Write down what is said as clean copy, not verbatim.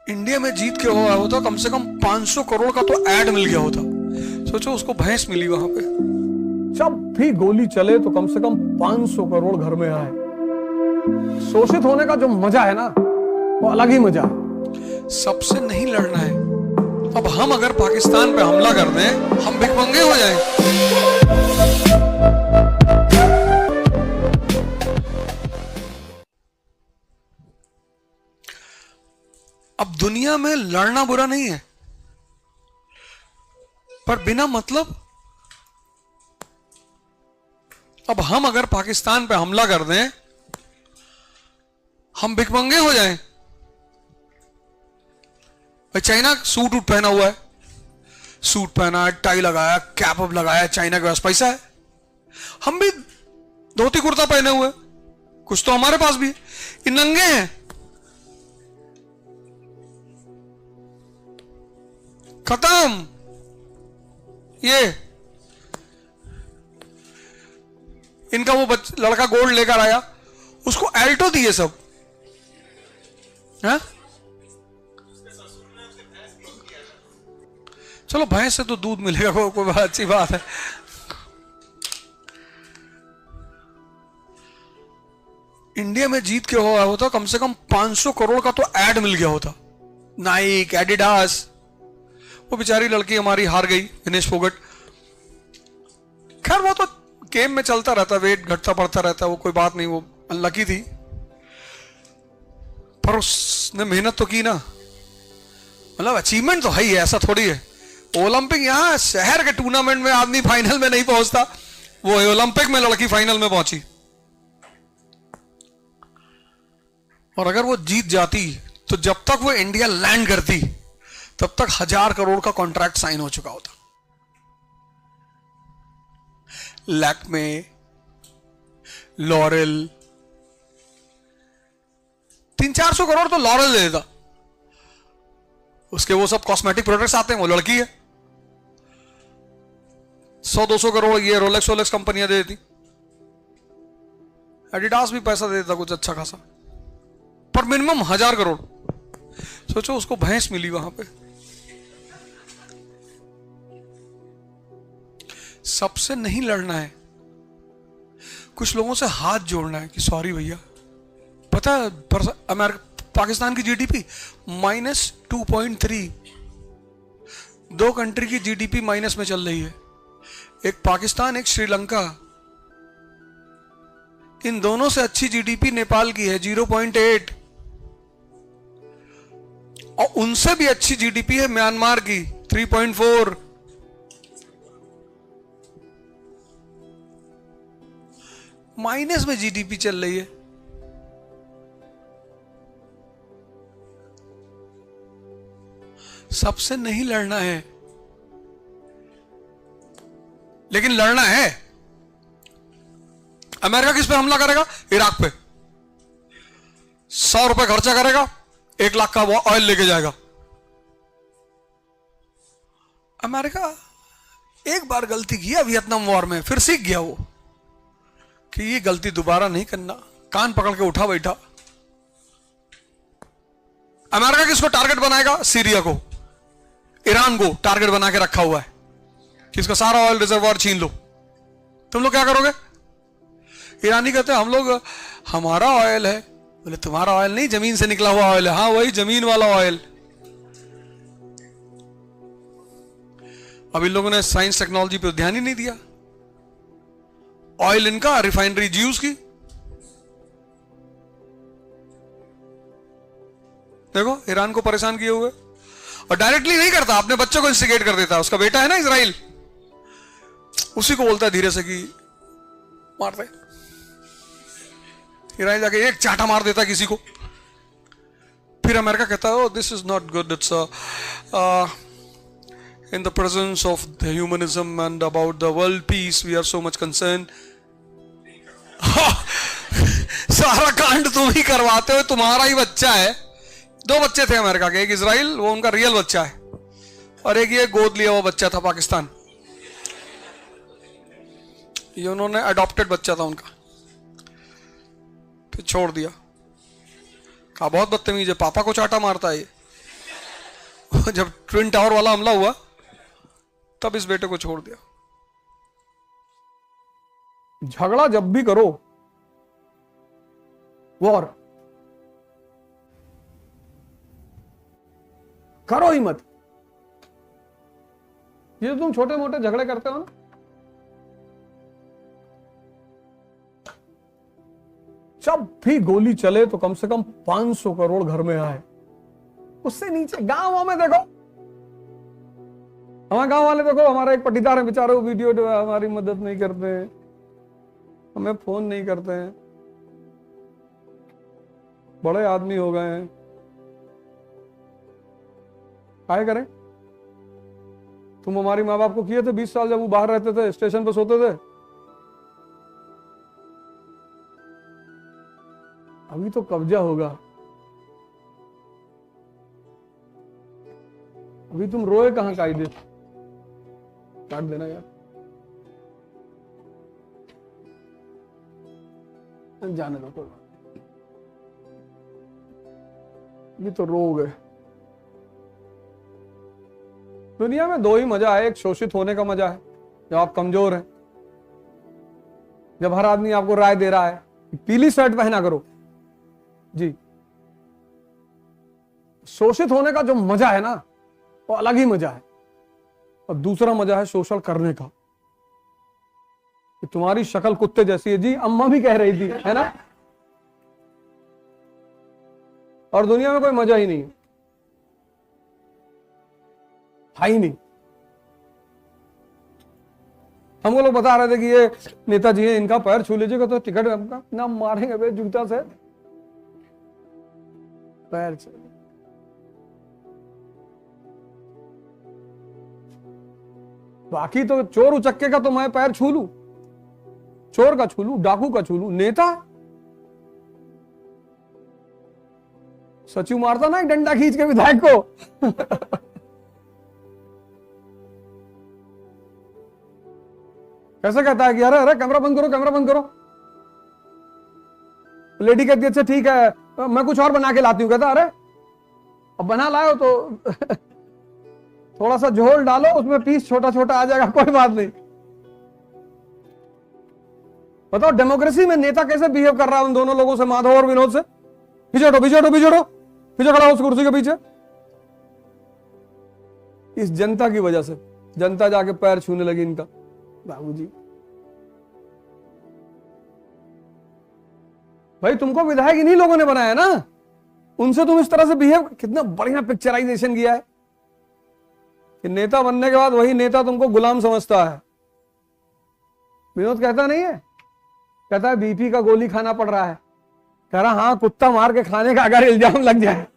India में जीत के हुआ होता कम से कम 500 करोड़ का तो ऐड मिल गया होता। सोचो उसको भैंस मिली वहां पे। जब भी गोली चले तो कम से कम 500 करोड़ घर में आए। शोषित होने का जो मजा है ना, वो अलग ही मजा है। सबसे नहीं लड़ना है। अब हम अगर पाकिस्तान पे हमला कर दें, हम भिखमंगे हो जाएं। अब दुनिया में लड़ना बुरा नहीं है, पर बिना मतलब अब हम अगर पाकिस्तान पे हमला कर दें, हम भिखमंगे हो जाएं। भाई चाइना सूट उट पहना हुआ है, सूट पहना है, टाई लगाया, कैप अप लगाया, चाइना के पास पैसा है। हम भी धोती कुर्ता पहने हुए, कुछ तो हमारे पास भी है। ये नंगे हैं, खत्म। ये इनका वो लड़का गोल्ड लेकर आया, उसको एल्टो दिए सब। हाँ? चलो भैंस से तो दूध मिलेगा, कोई अच्छी बात है। इंडिया में जीत के हुआ होता कम से कम 500 करोड़ का तो ऐड मिल गया होता। नाइक, एडिडास। वो बेचारी लड़की हमारी हार गई, विनेश फोगट। खैर वो तो गेम में चलता रहता, वेट घटता बढ़ता रहता, वो कोई बात नहीं, वो अनलकी थी। पर उसने मेहनत तो की ना, मतलब अचीवमेंट तो है ही, ऐसा थोड़ी है। ओलंपिक यहां शहर के टूर्नामेंट में आदमी फाइनल में नहीं पहुंचता, वो ओलंपिक में लड़की फाइनल में पहुंची। और अगर वो जीत जाती तो जब तक वो इंडिया लैंड करती तब तक 1000 करोड़ का कॉन्ट्रैक्ट साइन हो चुका होता। लैक्मे, लॉरेल, 300-400 करोड़ तो लॉरेल दे देता। उसके वो सब कॉस्मेटिक प्रोडक्ट्स आते हैं, वो लड़की है। 100-200 करोड़ ये रोलेक्स कंपनियां दे देती। एडिडास भी पैसा दे देता कुछ अच्छा खासा, पर मिनिमम 1000 करोड़। सोचो उसको भैंस मिली वहां पे। सबसे नहीं लड़ना है, कुछ लोगों से हाथ जोड़ना है कि सॉरी भैया। पता है अमेरिका पाकिस्तान की जीडीपी -2.3, दो कंट्री की जीडीपी माइनस में चल रही है। एक पाकिस्तान, एक श्रीलंका। इन दोनों से अच्छी जीडीपी नेपाल की है 0.8, और उनसे भी अच्छी जीडीपी है म्यांमार की 3.4। माइनस में जीडीपी चल रही है। सबसे नहीं लड़ना है, लेकिन लड़ना है। अमेरिका किस पे हमला करेगा? इराक पे। 100 रुपए खर्चा करेगा, 1 लाख का ऑयल लेके जाएगा। अमेरिका एक बार गलती किया वियतनाम वॉर में, फिर सीख गया वो कि ये गलती दोबारा नहीं करना। कान पकड़ के उठा बैठा। अमेरिका किसको टारगेट बनाएगा? सीरिया को, ईरान को टारगेट बना के रखा हुआ है कि इसका सारा ऑयल रिजर्वायर छीन लो। तुम लोग क्या करोगे? ईरानी कहते हैं हम लोग, हमारा ऑयल है। बोले तुम्हारा ऑयल नहीं, जमीन से निकला हुआ ऑयल है। हाँ वही जमीन वाला ऑयल। अब इन लोगों ने साइंस टेक्नोलॉजी पे ध्यान ही नहीं दिया। ऑयल इनका, रिफाइनरी ज्यूस की। देखो ईरान को परेशान किए हुए। और डायरेक्टली नहीं करता, अपने बच्चों को इंस्टिगेट कर देता। उसका बेटा है ना इजराइल, उसी को बोलता है धीरे से कि मार दे। इजराइल जाके एक चाटा मार देता किसी को। फिर अमेरिका कहता है this is not good, it's in the presence of the humanism and about the world peace we are so much concern. सारा कांड तुम ही करवाते हो, तुम्हारा ही बच्चा है। 2 बच्चे थे अमेरिका के, एक इजराइल, वो उनका रियल बच्चा है, और एक ये गोद लिया हुआ बच्चा था पाकिस्तान। ये उन्होंने अडॉप्टेड बच्चा था उनका, फिर छोड़ दिया। कहा बहुत बदतमीज है, पापा को चाटा मारता है ये। जब ट्विन टावर वाला हमला हुआ तब इस बेटे को छोड़ दिया। झगड़ा जब भी करो, वॉर करो ही मत। ये जो तुम छोटे मोटे झगड़े करते हो ना, जब भी गोली चले तो कम से कम 500 करोड़ घर में आए। उससे नीचे गांव में देखो, हमारे गांव वाले देखो, हमारा एक पटीदार है बेचारे, वो वीडियो हमारी मदद नहीं करते हैं, हमें फोन नहीं करते हैं, बड़े आदमी हो गए हैं, काय करें। तुम हमारी माँ बाप को किए थे 20 साल, जब वो बाहर रहते थे, स्टेशन पर सोते थे। अभी तो कब्जा होगा, अभी तुम रोए कहां कायदे, काट देना यार, जाने दो, कोई बात, ये तो रोग है। दुनिया में दो ही मजा है, एक शोषित होने का मजा है जब आप कमजोर हैं, जब हर आदमी आपको राय दे रहा है कि पीली शर्ट पहना करो जी। शोषित होने का जो मजा है ना, वो अलग ही मजा है। और दूसरा मजा है शोषण करने का, कि तुम्हारी शक्ल कुत्ते जैसी है जी, अम्मा भी कह रही थी, है ना। और दुनिया में कोई मजा ही नहीं है ही नहीं। हमको लोग बता रहे थे कि ये नेताजी है, इनका पैर छू लीजिएगा तो टिकट हमका ना मारेंगे बे जूता से, पैर से। बाकी तो चोर उचक्के का तो मैं पैर छू लू, चोर का छू लू, डाकू का छू लू, नेता सचिव मारता ना एक डंडा खींच के विधायक को कैसे कहता है कि अरे अरे कैमरा बंद करो, कैमरा बंद करो। लेडी कहती है अच्छा ठीक है मैं कुछ और बना के लाती हूँ। कहता अरे अब बना लाओ तो थोड़ा सा झोल डालो, उसमें पीस छोटा छोटा आ जाएगा, कोई बात नहीं। बताओ डेमोक्रेसी में नेता कैसे बिहेव कर रहा है उन दोनों लोगों से, माधव और विनोद से। पीछे हटो, पीछे हटो, पीछे हटो, पीछे खड़ा हो उस कुर्सी के पीछे। इस जनता की वजह से जनता जाके पैर छूने लगी इनका। बाबूजी भाई तुमको विधायक इन्हीं लोगों ने बनाया ना, उनसे तुम इस तरह से बिहेव, कितना बढ़िया पिक्चराइजेशन किया है कि नेता बनने के बाद वही नेता तुमको गुलाम समझता है। विनोद कहता नहीं है, कहता है बीपी का गोली खाना पड़ रहा है, कह रहा हाँ कुत्ता मार के खाने का अगर इल्जाम लग जाए